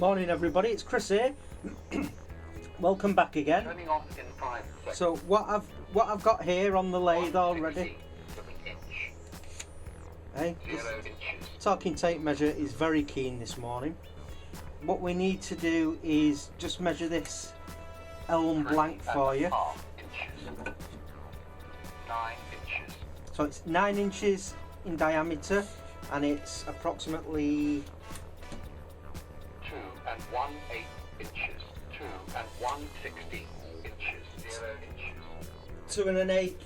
Morning everybody, it's Chris here. Welcome back again. Turning off in 5 seconds. So what I've got here on the lathe already. Hey, 0 inches. talking tape measure is very keen this morning. What we need to do is just measure this elm blank for you. 3.5 inches. 9 inches. So it's 9 inches in diameter and it's approximately 2 1/8 inches. 2 1/16 inches. 0 inches. 2 1/8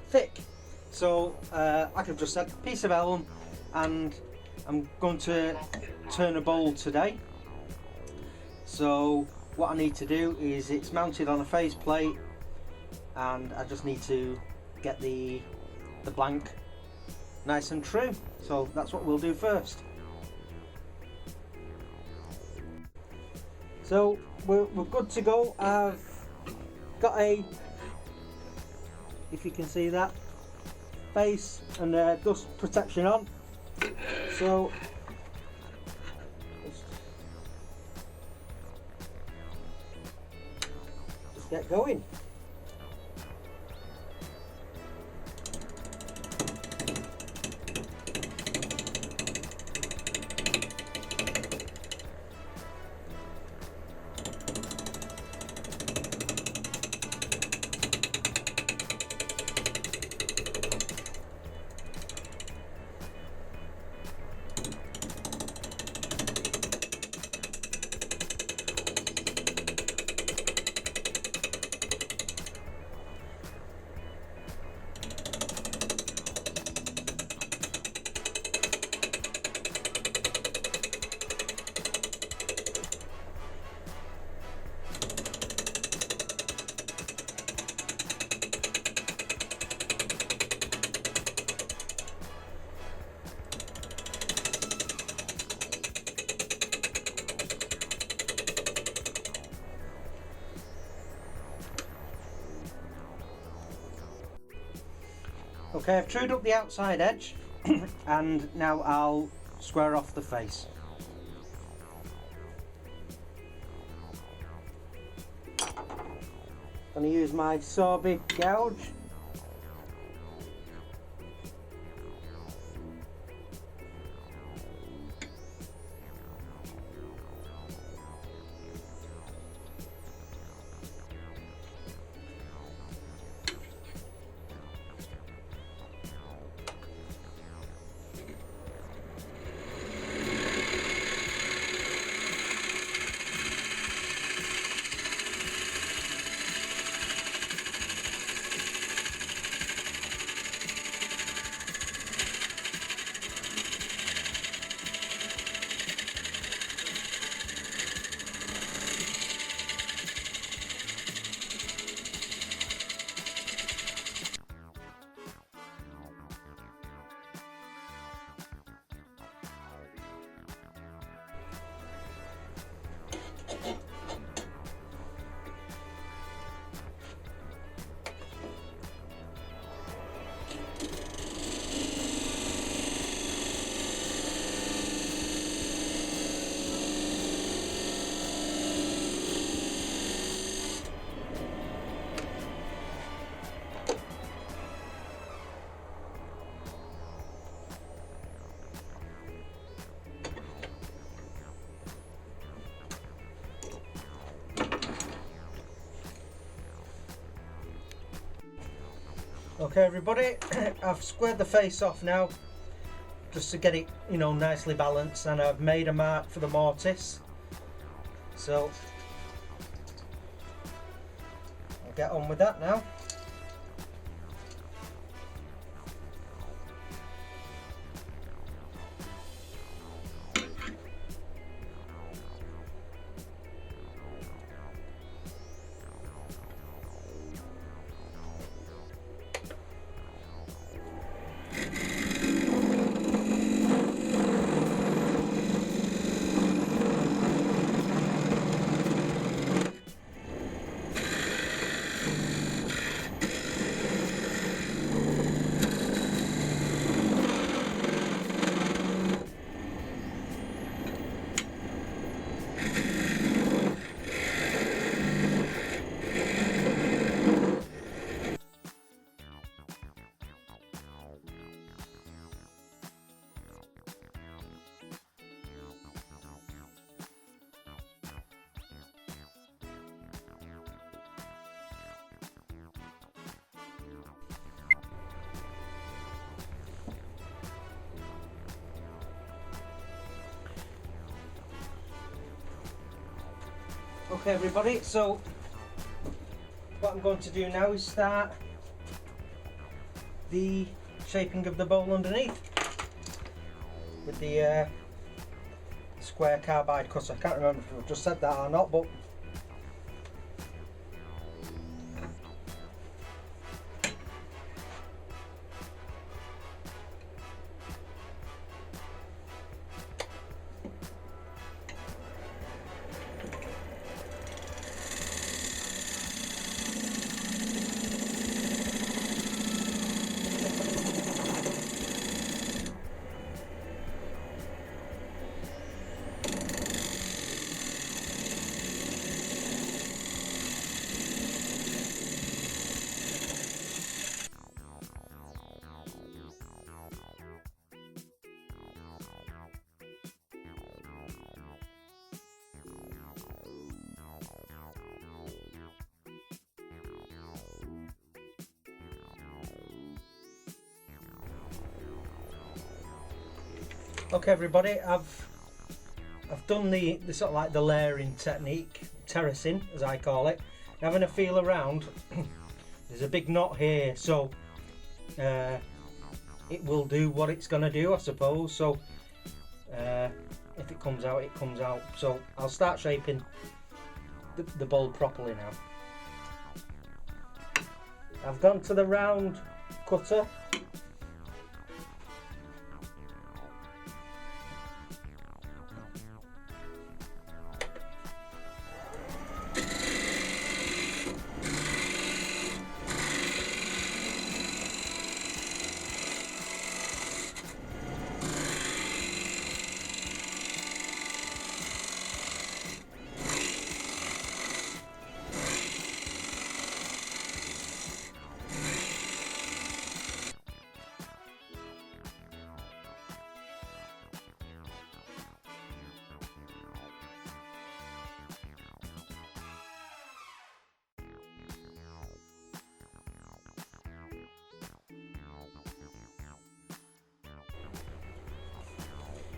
thick. So like I've just said, piece of elm, and I'm going to turn a bowl today. So what I need to do is, it's mounted on a face plate and I just need to get the blank nice and true. So that's what we'll do first. So we're good to go. I've got a, if you can see that, face and dust protection on. So just get going. Okay, I've trued up the outside edge and now I'll square off the face. I'm going to use my saw bit gouge. Okay everybody, I've squared the face off now just to get it, you know, nicely balanced, and I've made a mark for the mortise. So I'll get on with that now. Okay everybody, so what I'm going to do now is start the shaping of the bowl underneath with the square carbide cutter. I can't remember if I've just said that or not, but okay everybody, I've done the sort of like the layering technique, terracing as I call it. Having a feel around, there's a big knot here, so it will do what it's going to do, I suppose. So if it comes out, it comes out. So I'll start shaping the bowl properly now. I've gone to the round cutter.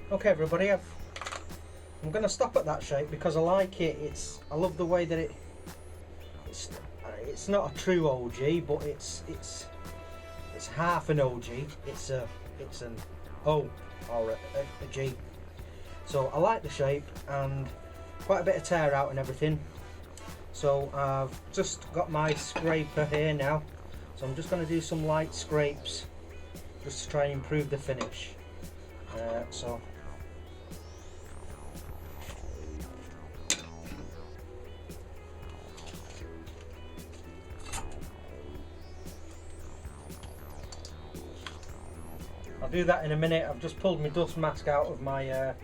Okay everybody, I'm going to stop at that shape because I like it. I love the way that it's not a true OG, but it's half an OG. It's an O or a G. So I like the shape and quite a bit of tear out and everything. So I've just got my scraper here now. So I'm just going to do some light scrapes just to try and improve the finish. So I'll do that in a minute. I've just pulled my dust mask out of my out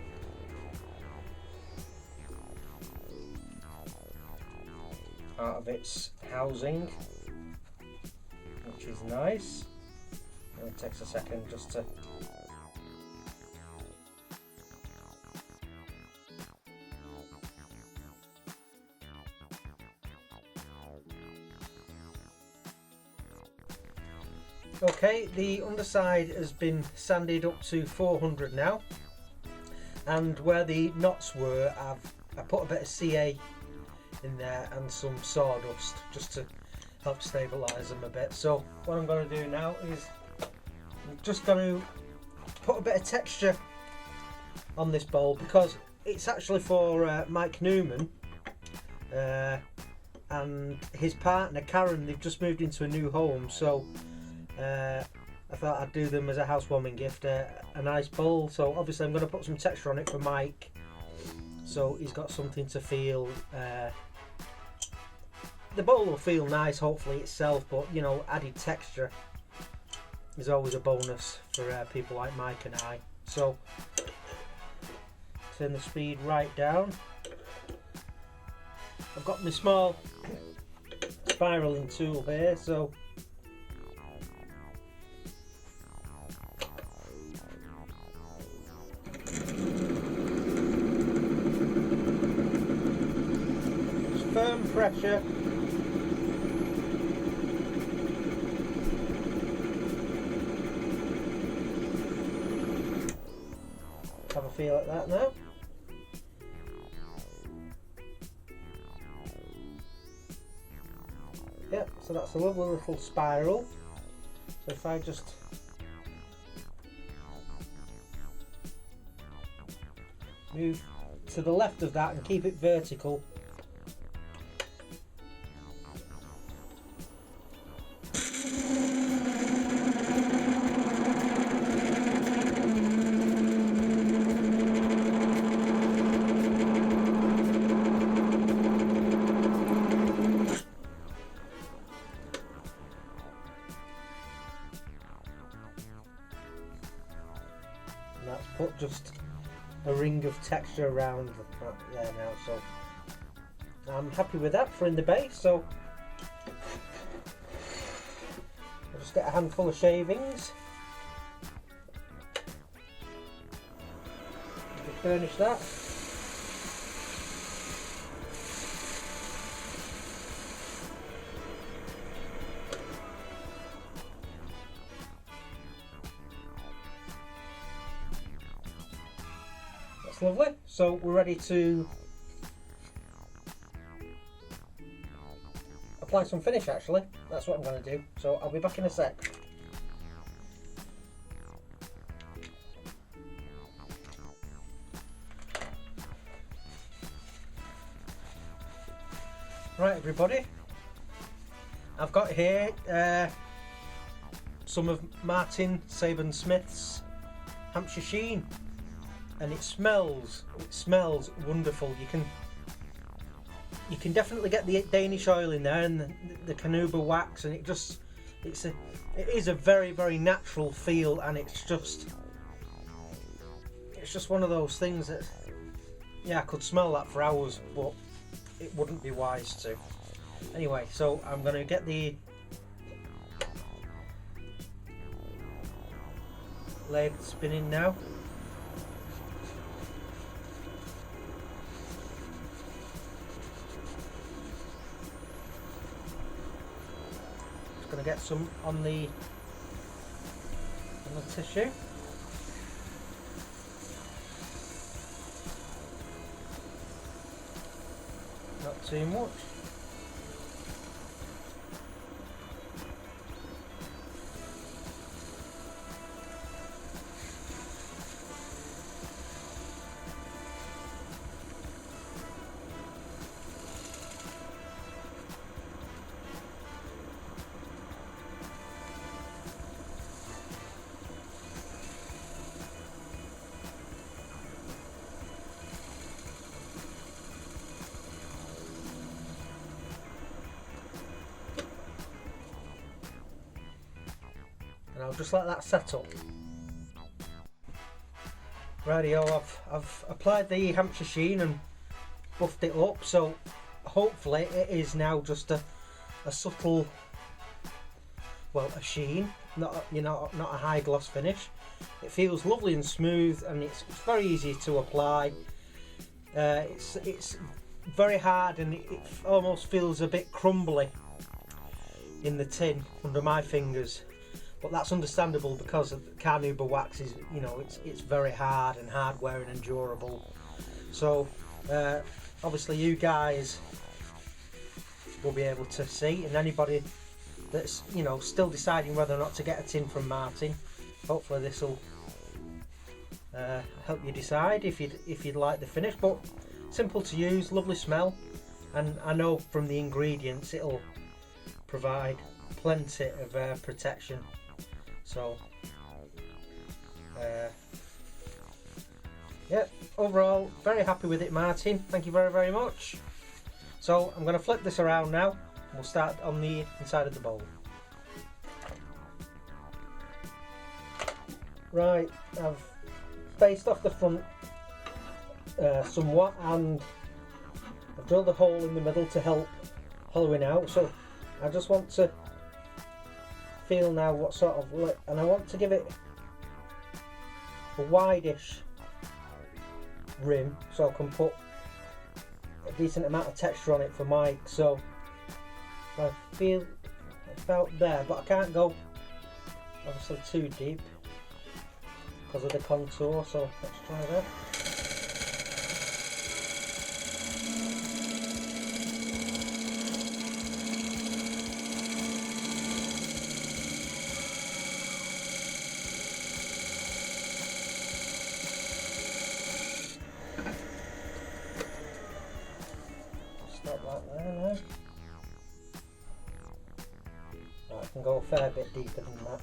of its housing, which is nice. It takes a second just to Okay, the underside has been sanded up to 400 now, and where the knots were, I put a bit of CA in there and some sawdust just to help stabilise them a bit. So what I'm going to do now is I'm just going to put a bit of texture on this bowl because it's actually for Mike Newman and his partner Karen. They've just moved into a new home, so I thought I'd do them as a housewarming gift, a nice bowl. So obviously I'm going to put some texture on it for Mike, so he's got something to feel. The bowl will feel nice hopefully itself, but you know, added texture is always a bonus for people like Mike and I. So turn the speed right down. I've got my small spiraling tool here, so firm pressure. Have a feel at that now. Yep, so that's a lovely little spiral. So if I just move to the left of that and keep it vertical. And that's put just a ring of texture around there now, so I'm happy with that for in the base. So I'll just get a handful of shavings, furnish that. That's lovely. So we're ready to apply some finish. Actually, that's what I'm going to do. So I'll be back in a sec. Right, everybody, I've got here some of Martin Saban-Smith's Hampshire Sheen, and it smells wonderful. You can definitely get the Danish oil in there and the Canuba wax, and it is a very, very natural feel, and it's just one of those things that, yeah, I could smell that for hours, but it wouldn't be wise to. Anyway, so I'm going to get the lathe spinning now. Just going to get some on the tissue. Not too much. And I'll just let that set up. Rightio, I've applied the Hampshire Sheen and buffed it up, so hopefully it is now just a subtle, well, a sheen, not a high gloss finish. It feels lovely and smooth, and it's very easy to apply. It's very hard, and it almost feels a bit crumbly in the tin under my fingers. But that's understandable because of the Carnauba wax is, it's very hard and hard wearing and durable. So obviously you guys will be able to see, and anybody that's still deciding whether or not to get a tin from Martin, hopefully this will help you decide if you'd like the finish. But simple to use, lovely smell, and I know from the ingredients it'll provide plenty of protection. So yeah, overall very happy with it, Martin. Thank you very, very much. So I'm going to flip this around now, and we'll start on the inside of the bowl. Right, I've faced off the front somewhat, and I've drilled a hole in the middle to help hollowing out. So I just want to feel now what sort of look, and I want to give it a wide-ish rim so I can put a decent amount of texture on it for Mike. So I feel about there, but I can't go obviously too deep because of the contour, so let's try that. About that there now. Right, I can go a fair bit deeper than that.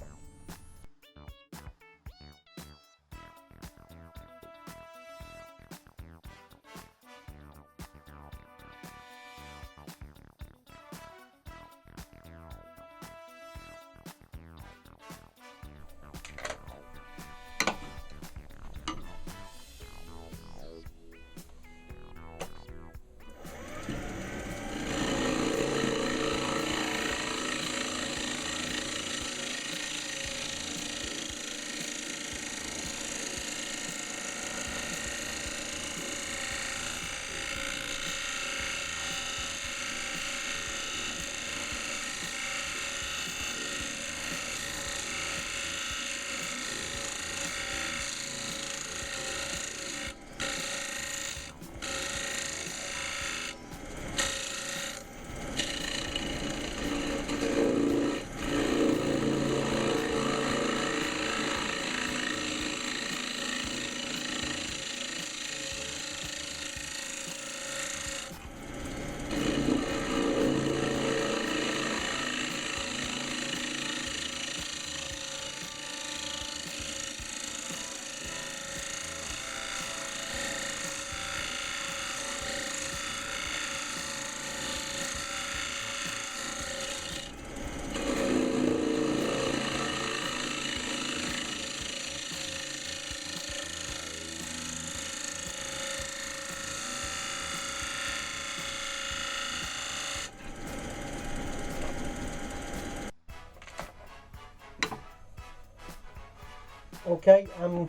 Okay, I'm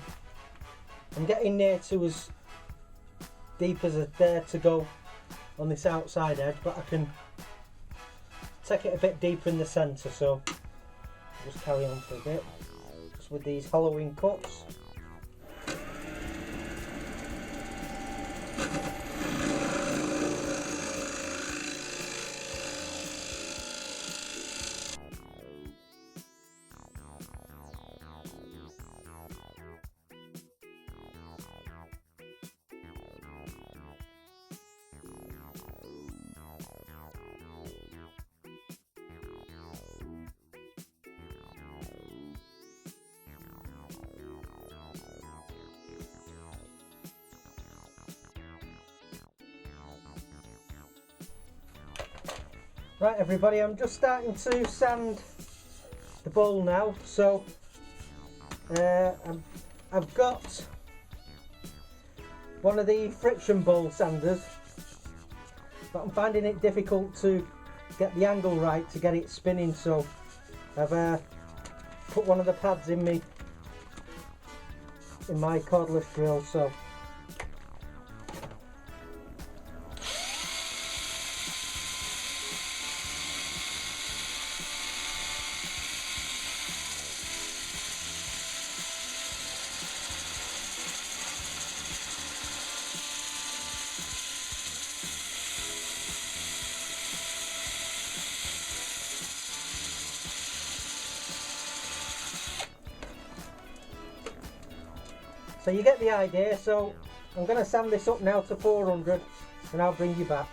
getting near to as deep as I dare to go on this outside edge, but I can take it a bit deeper in the centre, so I'll just carry on for a bit just with these hollowing cuts. Right everybody, I'm just starting to sand the bowl now, so I've got one of the friction bowl sanders, but I'm finding it difficult to get the angle right to get it spinning, so I've put one of the pads in my cordless drill. So you get the idea. So I'm going to sand this up now to 400 and I'll bring you back.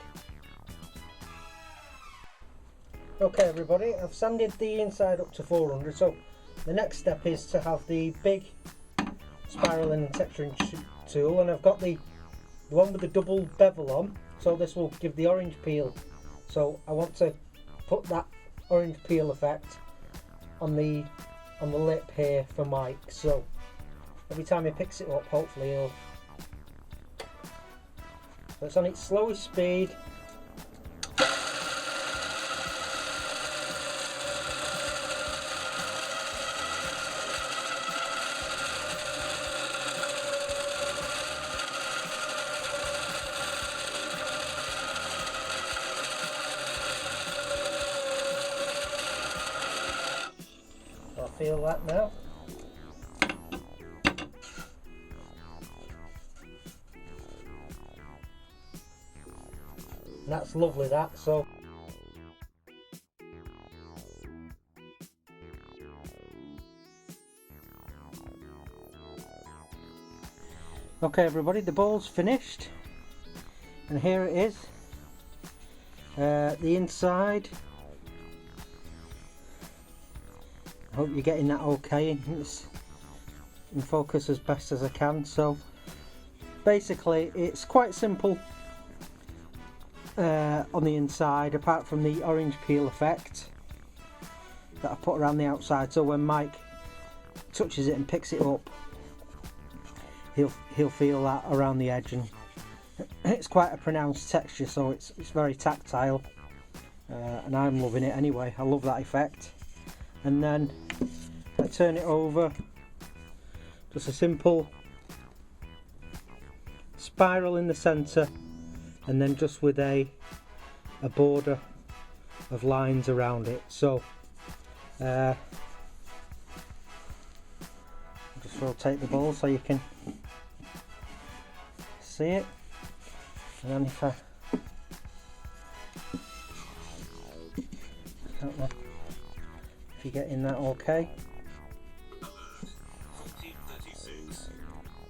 Okay everybody, I've sanded the inside up to 400, so the next step is to have the big spiraling and texturing tool, and I've got the one with the double bevel on, so this will give the orange peel. So I want to put that orange peel effect on the lip here for Mike, so every time he picks it up, hopefully he'll... So it's on its slowest speed. I feel that now. That's lovely, that. So okay everybody, the bowl's finished and here it is. The inside, I hope you're getting that okay. It's in focus as best as I can. So basically it's quite simple on the inside, apart from the orange peel effect that I put around the outside, so when Mike touches it and picks it up, he'll feel that around the edge, and it's quite a pronounced texture, so it's very tactile, and I'm loving it anyway. I love that effect. And then I turn it over, just a simple spiral in the centre, and then just with a border of lines around it. So just rotate the ball so you can see it, and then if I don't know if you're getting that okay,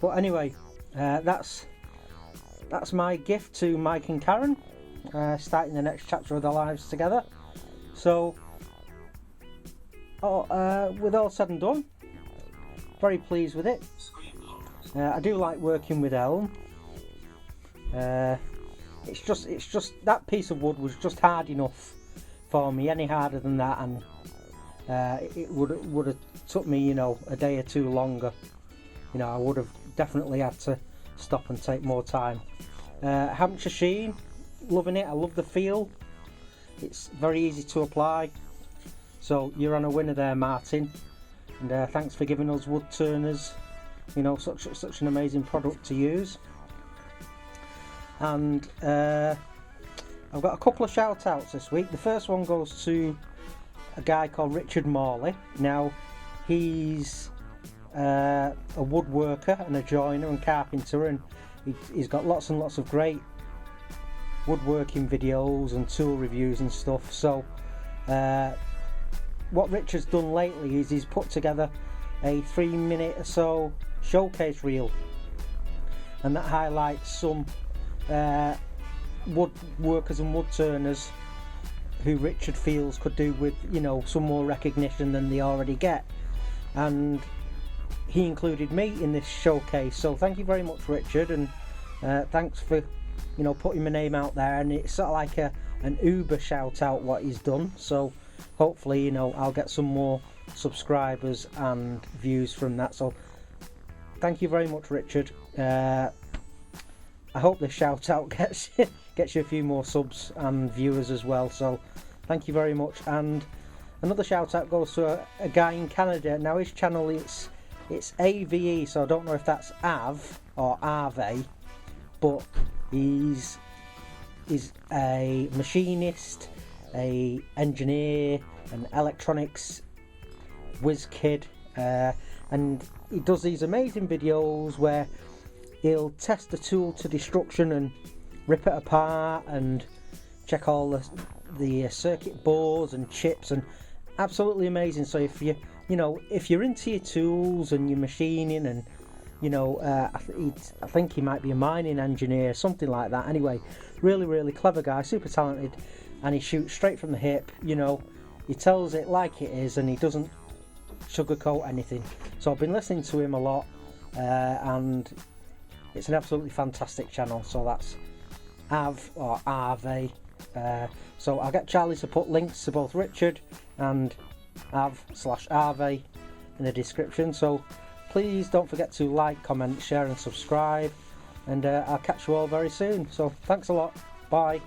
but anyway, that's my gift to Mike and Karen, starting the next chapter of their lives together. So with all said and done, very pleased with it. I do like working with elm. It's just that piece of wood was just hard enough for me. Any harder than that, and it would have took me, you know, a day or two longer. You know, I would have definitely had to stop and take more time. Hampshire sheen, loving it. I love the feel. It's very easy to apply. So you're on a winner there, Martin. And thanks for giving us Woodturners, you know, such an amazing product to use. And I've got a couple of shout outs this week. The first one goes to a guy called Richard Morley. Now he's a woodworker and a joiner and carpenter, and he's got lots and lots of great woodworking videos and tool reviews and stuff. So what Richard's done lately is he's put together a 3-minute or so showcase reel, and that highlights some woodworkers and woodturners who Richard feels could do with, you know, some more recognition than they already get, and he included me in this showcase. So thank you very much, Richard, and thanks for, you know, putting my name out there. And it's sort of like an Uber shout out what he's done, so hopefully, you know, I'll get some more subscribers and views from that. So thank you very much, Richard. I hope this shout out gets you a few more subs and viewers as well. So thank you very much. And another shout out goes to a guy in Canada. Now his channel, it's AVE, so I don't know if that's Av or Ave, but he's a machinist, a engineer, an electronics whiz kid, and he does these amazing videos where he'll test the tool to destruction and rip it apart and check all the circuit boards and chips, and absolutely amazing. So if you're into your tools and your machining, and you know, I think he might be a mining engineer, something like that. Anyway, really clever guy, super talented, and he shoots straight from the hip. You know, he tells it like it is, and he doesn't sugarcoat anything. So I've been listening to him a lot, and it's an absolutely fantastic channel. So that's Av or Ave. So I'll get Charlie to put links to both Richard and Av/Ave in the description. So please don't forget to like, comment, share and subscribe, and I'll catch you all very soon. So thanks a lot. Bye.